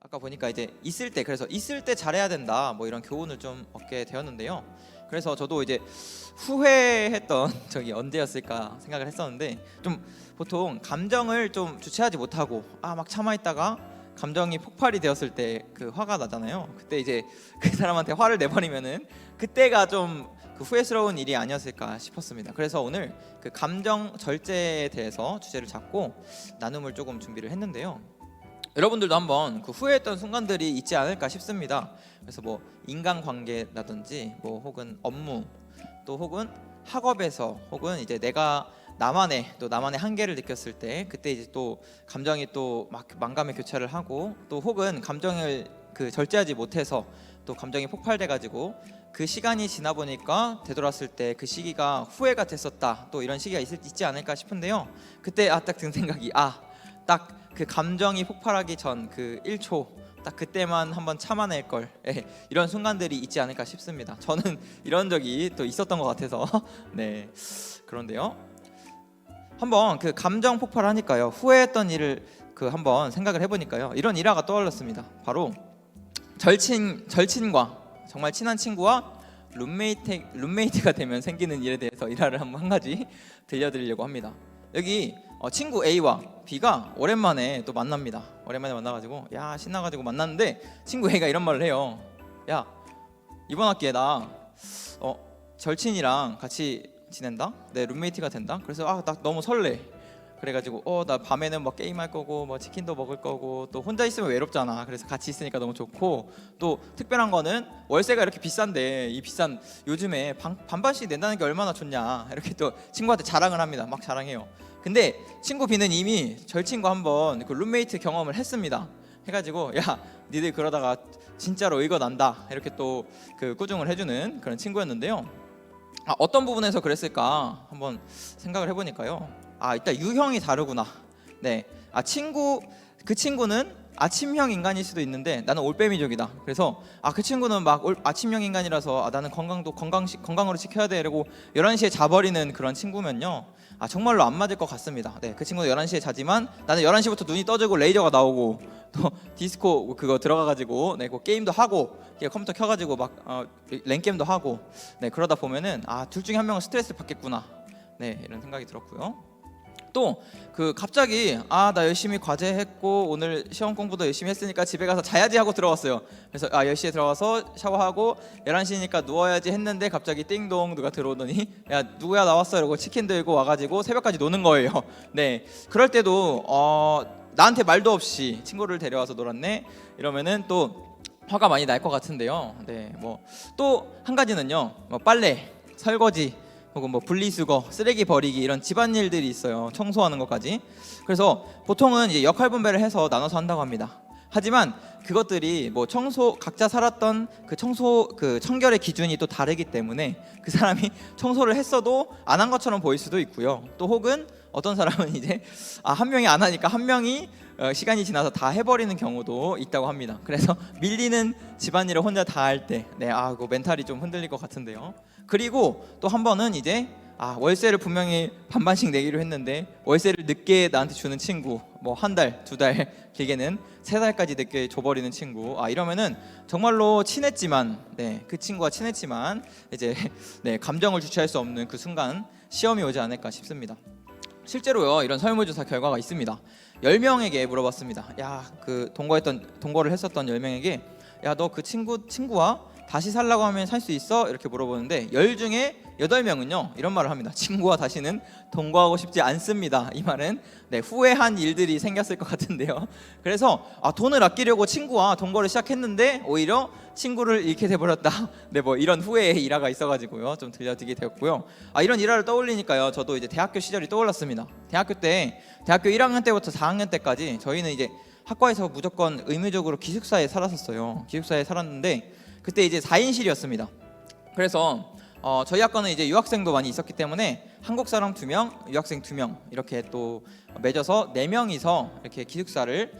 아까 보니까 이제 있을 때, 그래서 있을 때 잘해야 된다 뭐 이런 교훈을 좀 얻게 되었는데요. 그래서 저도 이제 후회했던 적이 언제였을까 생각을 했었는데, 좀 보통 감정을 좀 주체하지 못하고 막 참아 있다가 감정이 폭발이 되었을 때 그 화가 나잖아요. 그때 이제 그 사람한테 화를 내버리면은 그때가 좀 그 후회스러운 일이 아니었을까 싶었습니다. 그래서 오늘 그 감정 절제에 대해서 주제를 잡고 나눔을 조금 준비를 했는데요. 여러분들도 한번 그 후회했던 순간들이 있지 않을까 싶습니다. 그래서 뭐 인간관계라든지 뭐 혹은 업무, 또 혹은 학업에서, 혹은 이제 내가 나만의 한계를 느꼈을 때, 그때 이제 또 감정이 또 막 만감의 교차를 하고, 또 혹은 감정을 그 절제하지 못해서 또 감정이 폭발돼 가지고 그 시간이 지나 보니까 되돌았을 때 그 시기가 후회가 됐었다, 또 이런 시기가 있지 않을까 싶은데요. 그때 딱 든 생각이, 딱 그 감정이 폭발하기 전 그 1초, 딱 그때만 한번 참아낼 걸, 이런 순간들이 있지 않을까 싶습니다. 저는 이런 적이 또 있었던 것 같아서 네, 그런데요. 한번 그 감정 폭발하니까요, 후회했던 일을 그 한번 생각을 해보니까요, 이런 일화가 떠올랐습니다. 바로 절친과, 정말 친한 친구와 룸메이트가 되면 생기는 일에 대해서 일화를 한번 한 가지 들려드리려고 합니다. 여기 친구 A와 B가 오랜만에 또 만납니다. 오랜만에 만나가지고 신나가지고 만났는데, 친구 A가 이런 말을 해요. 야, 이번 학기에 나 절친이랑 같이 지낸다? 내 룸메이트가 된다? 그래서 나 너무 설레. 그래가지고 나 밤에는 막 게임할 거고 뭐 치킨도 먹을 거고, 또 혼자 있으면 외롭잖아. 그래서 같이 있으니까 너무 좋고, 또 특별한 거는 월세가 이렇게 비싼데 이 비싼 요즘에 반반씩 낸다는 게 얼마나 좋냐, 이렇게 또 친구한테 자랑을 합니다. 막 자랑해요. 근데 친구 B는 이미 절친과 한번 그 룸메이트 경험을 했습니다. 해가지고 니들 그러다가 진짜로 의거 난다, 이렇게 또 그 꾸중을 해주는 그런 친구였는데요. 어떤 부분에서 그랬을까 한번 생각을 해보니까요, 일단 유형이 다르구나. 네, 그 친구는 아침형 인간일 수도 있는데 나는 올빼미족이다. 그래서 그 친구는 막 아침형 인간이라서 나는 건강으로 지켜야 돼, 이러고 11시에 자버리는 그런 친구면요, 정말로 안 맞을 것 같습니다. 네, 그 친구는 11시에 자지만 나는 11시부터 눈이 떠지고 레이저가 나오고 또 디스코 그거 들어가가지고 그 게임도 하고 컴퓨터 켜가지고 막 랭게임도 하고, 네, 그러다 보면은 둘 중에 한 명은 스트레스 받겠구나, 네, 이런 생각이 들었고요. 또 그 갑자기 나 열심히 과제했고 오늘 시험 공부도 열심히 했으니까 집에 가서 자야지 하고 들어갔어요. 그래서 10시에 들어가서 샤워하고 11시니까 누워야지 했는데, 갑자기 띵동 누가 들어오더니 누구야 나왔어, 이러고 치킨 들고 와가지고 새벽까지 노는 거예요. 네, 그럴 때도 나한테 말도 없이 친구를 데려와서 놀았네, 이러면은 또 화가 많이 날 것 같은데요. 네, 뭐 또 한 가지는요, 빨래, 설거지, 혹은 뭐 분리수거, 쓰레기 버리기, 이런 집안일들이 있어요. 청소하는 것까지. 그래서 보통은 이제 역할 분배를 해서 나눠서 한다고 합니다. 하지만 그것들이 뭐 각자 살았던 그 청결의 기준이 또 다르기 때문에 그 사람이 청소를 했어도 안 한 것처럼 보일 수도 있고요. 또 혹은 어떤 사람은 이제 한 명이 안 하니까 한 명이 시간이 지나서 다 해버리는 경우도 있다고 합니다. 그래서 밀리는 집안일을 혼자 다 할 때, 그 멘탈이 좀 흔들릴 것 같은데요. 그리고 또 한 번은 이제 월세를 분명히 반반씩 내기로 했는데 월세를 늦게 나한테 주는 친구, 뭐 한 달, 두 달, 길게는 3달까지 늦게 줘버리는 친구. 이러면은 정말로 친했지만, 그 친구와 친했지만 이제 감정을 주체할 수 없는 그 순간 시험이 오지 않을까 싶습니다. 실제로요, 이런 설문조사 결과가 있습니다. 10명에게 물어봤습니다. 그 동거를 했었던 10명에게 너 그 친구와 다시 살라고 하면 살 수 있어? 이렇게 물어보는데 10 중에 8명은요 이런 말을 합니다. 친구와 다시는 동거하고 싶지 않습니다. 이 말은 후회한 일들이 생겼을 것 같은데요. 그래서 돈을 아끼려고 친구와 동거를 시작했는데 오히려 친구를 잃게 돼버렸다. 뭐 이런 후회의 일화가 있어가지고요, 좀 들려드리게 되었고요. 이런 일화를 떠올리니까요, 저도 이제 대학교 시절이 떠올랐습니다. 대학교 1학년 때부터 4학년 때까지 저희는 이제 학과에서 무조건 의무적으로 기숙사에 살았었어요. 기숙사에 살았는데 그때 이제 4인실이었습니다. 그래서 저희 학과는 이제 유학생도 많이 있었기 때문에 한국 사람 2명, 유학생 2명 이렇게 또 맺어서 4명이서 이렇게 기숙사를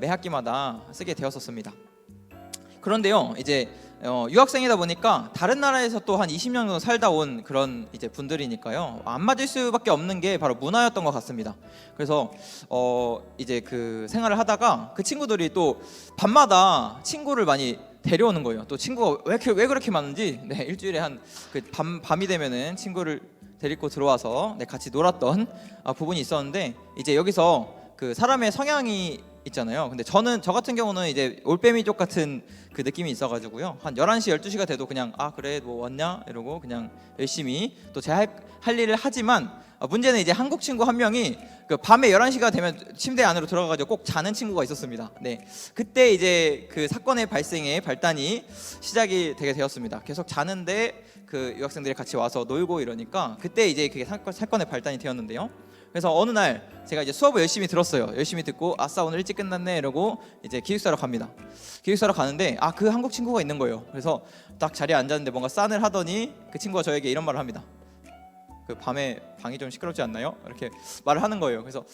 매 학기마다 쓰게 되었었습니다. 그런데요, 이제 유학생이다 보니까 다른 나라에서 또 한 20년 정도 살다 온 그런 이제 분들이니까요. 안 맞을 수밖에 없는 게 바로 문화였던 것 같습니다. 그래서 이제 그 생활을 하다가 그 친구들이 또 밤마다 친구를 많이 데려오는 거예요. 또 친구가 왜 그렇게 많은지, 네, 일주일에 한 그 밤이 되면은 친구를 데리고 들어와서 네, 같이 놀았던 부분이 있었는데, 이제 여기서 그 사람의 성향이 있잖아요. 근데 저 같은 경우는 이제 올빼미족 같은 그 느낌이 있어가지고요. 한 11시 12시가 돼도 그냥 그래 뭐 왔냐 이러고 그냥 열심히 또 제 할 일을 하지만, 문제는 이제 한국 친구 한 명이 그 밤에 11시가 되면 침대 안으로 들어가가지고 꼭 자는 친구가 있었습니다. 네, 그때 이제 그 사건의 발생의 발단이 시작이 되게 되었습니다. 계속 자는데 그 유학생들이 같이 와서 놀고 이러니까 그때 이제 그게 사건의 발단이 되었는데요. 그래서 어느 날 제가 이제 수업을 열심히 들었어요. 열심히 듣고 아싸 오늘 일찍 끝났네 이러고 이제 기숙사로 갑니다. 기숙사로 가는데 그 한국 친구가 있는 거예요. 그래서 딱 자리에 앉았는데 뭔가 싼을 하더니 그 친구가 저에게 이런 말을 합니다. 그 밤에 방이 좀 시끄럽지 않나요? 이렇게 말을 하는 거예요. 그래서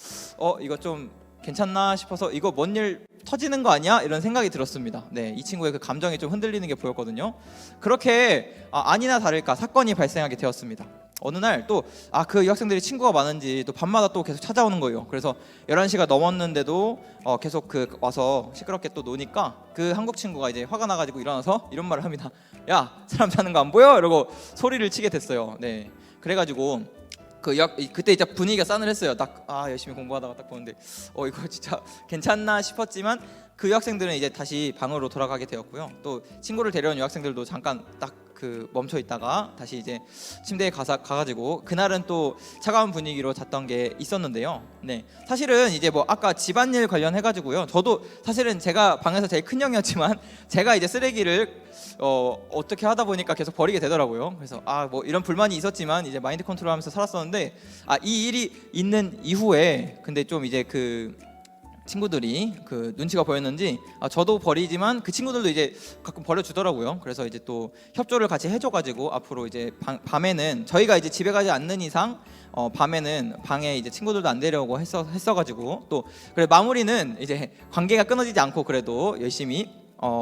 이거 좀 괜찮나 싶어서 이거 뭔 일 터지는 거 아니야? 이런 생각이 들었습니다. 네, 이 친구의 그 감정이 좀 흔들리는 게 보였거든요. 그렇게 아니나 다를까 사건이 발생하게 되었습니다. 어느 날 또 그 유학생들이 친구가 많은지 또 밤마다 또 계속 찾아오는 거예요. 그래서 11시가 넘었는데도 계속 그 와서 시끄럽게 또 노니까 그 한국 친구가 이제 화가 나가지고 일어나서 이런 말을 합니다. 야, 사람 자는 거 안 보여? 이러고 소리를 치게 됐어요. 네, 그래가지고 그때 이제 분위기가 싸늘했어요. 딱 열심히 공부하다가 딱 보는데 이거 진짜 괜찮나 싶었지만 그 유학생들은 이제 다시 방으로 돌아가게 되었고요. 또 친구를 데려온 유학생들도 잠깐 딱 그 멈춰 있다가 다시 이제 침대에 가가지고 그날은 또 차가운 분위기로 잤던 게 있었는데요. 네, 사실은 이제 뭐 아까 집안일 관련해가지고요. 저도 사실은 제가 방에서 제일 큰 형이었지만 제가 이제 쓰레기를 어떻게 하다 보니까 계속 버리게 되더라고요. 그래서 뭐 이런 불만이 있었지만 이제 마인드 컨트롤하면서 살았었는데 이 일이 있는 이후에 근데 좀 이제 그 친구들이 그 눈치가 보였는지 저도 버리지만 그 친구들도 이제 가끔 버려주더라고요. 그래서 이제 또 협조를 같이 해줘가지고 앞으로 이제 밤에는 저희가 이제 집에 가지 않는 이상 밤에는 방에 이제 친구들도 안 데려오고 했어가지고 또 그래 마무리는 이제 관계가 끊어지지 않고 그래도 열심히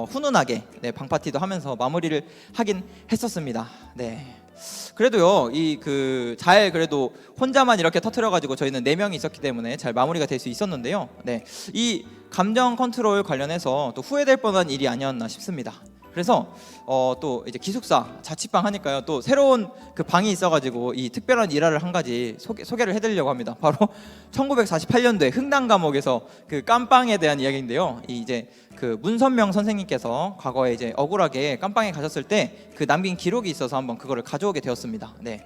훈훈하게 방 파티도 하면서 마무리를 하긴 했었습니다. 네. 그래도요 잘 그래도 혼자만 이렇게 터트려가지고 저희는 4명이 있었기 때문에 잘 마무리가 될 수 있었는데요. 네, 이 감정 컨트롤 관련해서 또 후회될 뻔한 일이 아니었나 싶습니다. 그래서 또 이제 기숙사 자취방 하니까요 또 새로운 그 방이 있어가지고 이 특별한 일화를 한 가지 소개를 해드리려고 합니다. 바로 1948년도에 흥당 감옥에서 그 깜빵에 대한 이야기인데요. 이제 그 문선명 선생님께서 과거에 이제 억울하게 깜빵에 가셨을 때 그 남긴 기록이 있어서 한번 그거를 가져오게 되었습니다. 네,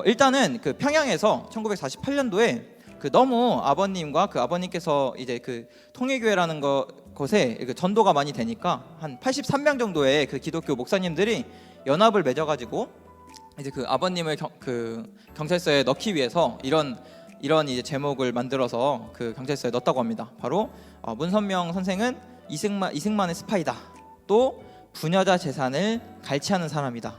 일단은 그 평양에서 1948년도에 그 너무 아버님과 그 아버님께서 이제 그 통일교회라는 곳에 그 전도가 많이 되니까 한 83명 정도의 그 기독교 목사님들이 연합을 맺어가지고 이제 그 아버님을 그 경찰서에 넣기 위해서 이런 이제 제목을 만들어서 그 경찰서에 넣었다고 합니다. 바로 문선명 선생은 이승만의 스파이다. 또 부녀자 재산을 갈취하는 사람이다.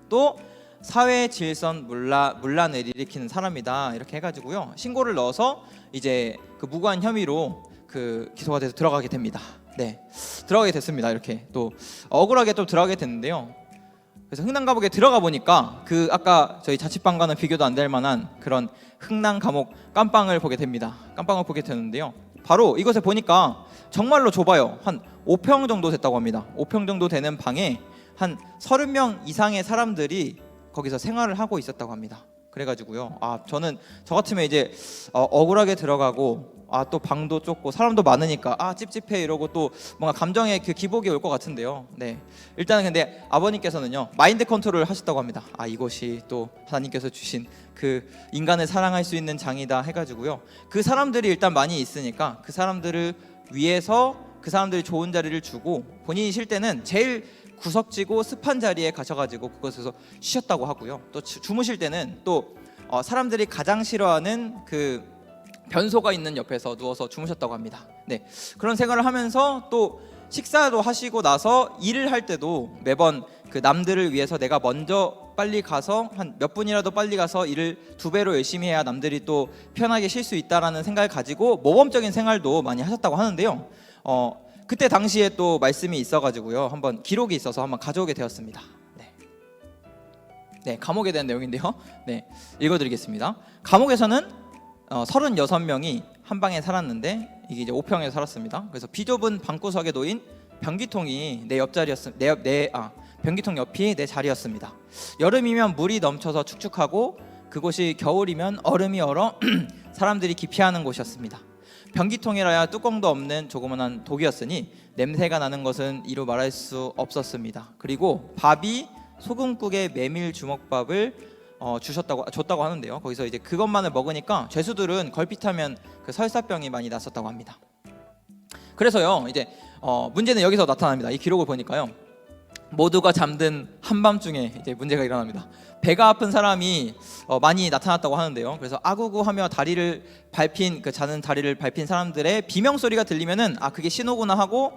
또 사회 질선 문란을 일으키는 사람이다. 이렇게 해가지고요 신고를 넣어서 이제 그 무고한 혐의로 그 기소가 돼서 들어가게 됩니다. 네, 들어가게 됐습니다. 이렇게 또 억울하게 또 들어가게 됐는데요. 그래서 흥남 감옥에 들어가 보니까 그 아까 저희 자취방과는 비교도 안 될 만한 그런 흥남 감옥 깜빵을 보게 됩니다. 깜빵을 보게 되는데요. 바로 이곳에 보니까 정말로 좁아요. 한 5평 정도 됐다고 합니다. 5평 정도 되는 방에 한 30명 이상의 사람들이 거기서 생활을 하고 있었다고 합니다. 그래가지고요 저는 저 같으면 이제 억울하게 들어가고 또 방도 좁고 사람도 많으니까 찝찝해 이러고 또 뭔가 감정의 그 기복이 올 것 같은데요. 네, 일단은 근데 아버님께서는요 마인드 컨트롤을 하셨다고 합니다. 이것이 또 하나님께서 주신 그 인간을 사랑할 수 있는 장이다 해가지고요 그 사람들이 일단 많이 있으니까 그 사람들을 위해서 그 사람들이 좋은 자리를 주고 본인이 쉴 때는 제일 구석지고 습한 자리에 가셔가지고 그곳에서 쉬셨다고 하고요. 또 주무실 때는 또 사람들이 가장 싫어하는 그 변소가 있는 옆에서 누워서 주무셨다고 합니다. 네, 그런 생활을 하면서 또 식사도 하시고 나서 일을 할 때도 매번 그 남들을 위해서 내가 먼저 빨리 가서 한 몇 분이라도 빨리 가서 일을 2배로 열심히 해야 남들이 또 편하게 쉴 수 있다라는 생각을 가지고 모범적인 생활도 많이 하셨다고 하는데요. 그때 당시에 또 말씀이 있어가지고요. 한번 기록이 있어서 한번 가져오게 되었습니다. 네, 감옥에 대한 내용인데요. 네, 읽어드리겠습니다. 감옥에서는 36명이 한 방에 살았는데 이게 이제 5평에 살았습니다. 그래서 비좁은 방구석에 놓인 변기통이 내 옆자리였음 변기통 옆이 내 자리였습니다. 여름이면 물이 넘쳐서 축축하고 그곳이 겨울이면 얼음이 얼어 사람들이 기피하는 곳이었습니다. 변기통이라야 뚜껑도 없는 조그만한 독이었으니 냄새가 나는 것은 이루 말할 수 없었습니다. 그리고 밥이 소금국에 메밀 주먹밥을 줬다고 하는데요. 거기서 이제 그것만을 먹으니까 죄수들은 걸핏하면 그 설사병이 많이 났었다고 합니다. 그래서요, 이제 문제는 여기서 나타납니다. 이 기록을 보니까요, 모두가 잠든 한밤중에 이제 문제가 일어납니다. 배가 아픈 사람이 많이 나타났다고 하는데요. 그래서 아구구하며 다리를 밟힌 자는 다리를 밟힌 사람들의 비명 소리가 들리면은 그게 신호구나 하고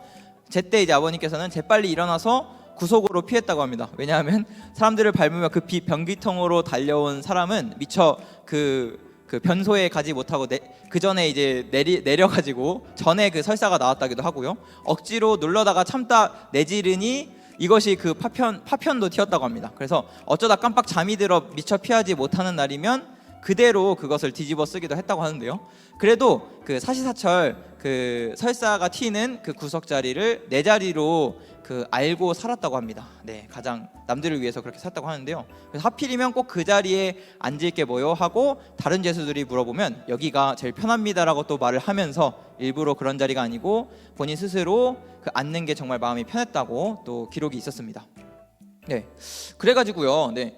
제때 이제 아버님께서는 재빨리 일어나서 구속으로 피했다고 합니다. 왜냐하면 사람들을 밟으며 그 변기통으로 달려온 사람은 미처 그 변소에 가지 못하고 그 전에 이제 내려가지고 전에 그 설사가 나왔다기도 하고요. 억지로 눌러다가 참다 내지르니 이것이 그 파편도 튀었다고 합니다. 그래서 어쩌다 깜빡 잠이 들어 미처 피하지 못하는 날이면 그대로 그것을 뒤집어 쓰기도 했다고 하는데요. 그래도 그 사시사철 그 설사가 튀는 그 구석 자리를 내 자리로 알고 살았다고 합니다. 네, 가장 남들을 위해서 그렇게 살았다고 하는데요. 그래서 하필이면 꼭 그 자리에 앉을 게 뭐요 하고 다른 죄수들이 물어보면 여기가 제일 편합니다라고 또 말을 하면서 일부러 그런 자리가 아니고 본인 스스로 앉는 게 정말 마음이 편했다고 또 기록이 있었습니다. 네, 그래가지고요. 네.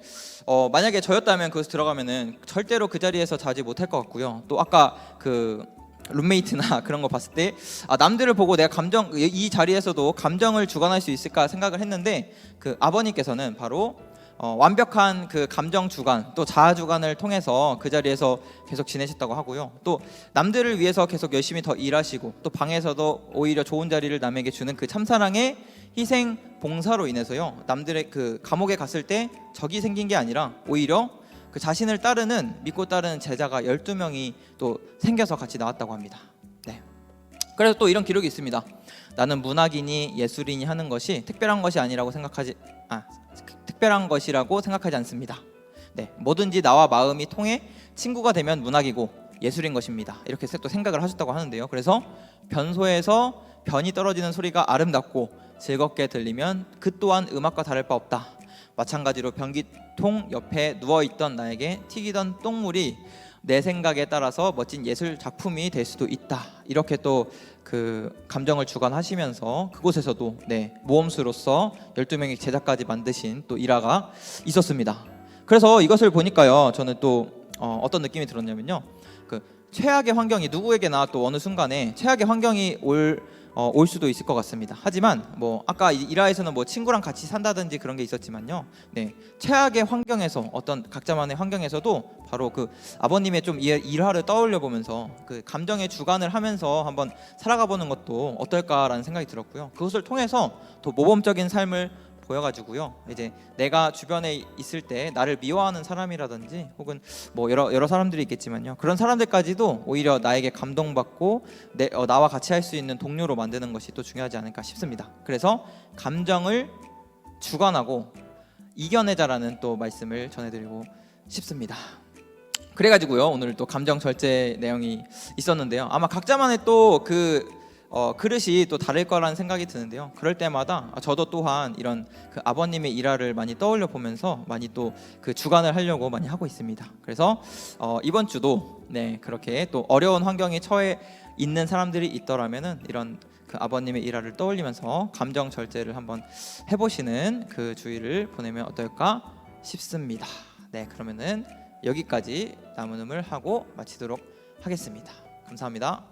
만약에 저였다면 그것을 들어가면은 절대로 그 자리에서 자지 못할 것 같고요. 또 아까 룸메이트나 그런 거 봤을 때 남들을 보고 내가 이 자리에서도 감정을 주관할 수 있을까 생각을 했는데 그 아버님께서는 바로 완벽한 그 감정 주관 또 자아 주관을 통해서 그 자리에서 계속 지내셨다고 하고요. 또 남들을 위해서 계속 열심히 더 일하시고 또 방에서도 오히려 좋은 자리를 남에게 주는 그 참사랑의 희생 봉사로 인해서요, 남들의 그 감옥에 갔을 때 적이 생긴 게 아니라 오히려 그 자신을 믿고 따르는 제자가 12명이 또 생겨서 같이 나왔다고 합니다. 네. 그래서 또 이런 기록이 있습니다. 나는 문학인이 예술인이 하는 것이 특별한 것이라고 생각하지 않습니다. 네, 뭐든지 나와 마음이 통해 친구가 되면 문학이고 예술인 것입니다. 이렇게 또 생각을 하셨다고 하는데요. 그래서 변소에서 변이 떨어지는 소리가 아름답고 즐겁게 들리면 그 또한 음악과 다를 바 없다. 마찬가지로 변기통 옆에 누워있던 나에게 튀기던 똥물이 내 생각에 따라서 멋진 예술 작품이 될 수도 있다. 이렇게 또 그 감정을 주관하시면서 그곳에서도 모험수로서 12명의 제자까지 만드신 또 일화가 있었습니다. 그래서 이것을 보니까요, 저는 또 어떤 느낌이 들었냐면요, 그 최악의 환경이 누구에게나 또 어느 순간에 최악의 환경이 올 수도 있을 것 같습니다. 하지만 아까 일화에서는 친구랑 같이 산다든지 그런 게 있었지만요, 최악의 환경에서 어떤 각자만의 환경에서도 바로 그 아버님의 좀 일화를 떠올려 보면서 그 감정의 주관을 하면서 한번 살아가 보는 것도 어떨까라는 생각이 들었고요. 그것을 통해서 더 모범적인 삶을 보여가지고요, 이제 내가 주변에 있을 때 나를 미워하는 사람이라든지 혹은 여러 사람들이 있겠지만요, 그런 사람들까지도 오히려 나에게 감동받고 나와 같이 할 수 있는 동료로 만드는 것이 또 중요하지 않을까 싶습니다. 그래서 감정을 주관하고 이겨내자라는 또 말씀을 전해드리고 싶습니다. 그래가지고요, 오늘 또 감정 절제 내용이 있었는데요, 아마 각자만의 또 그릇이 또 다를 거라는 생각이 드는데요, 그럴 때마다 저도 또한 이런 그 아버님의 일화를 많이 떠올려 보면서 많이 또 그 주관을 하려고 많이 하고 있습니다. 그래서 이번 주도 그렇게 또 어려운 환경에 처해 있는 사람들이 있더라면은 이런 그 아버님의 일화를 떠올리면서 감정 절제를 한번 해보시는 그 주의를 보내면 어떨까 싶습니다. 네, 그러면은 여기까지 나무눔을 하고 마치도록 하겠습니다. 감사합니다.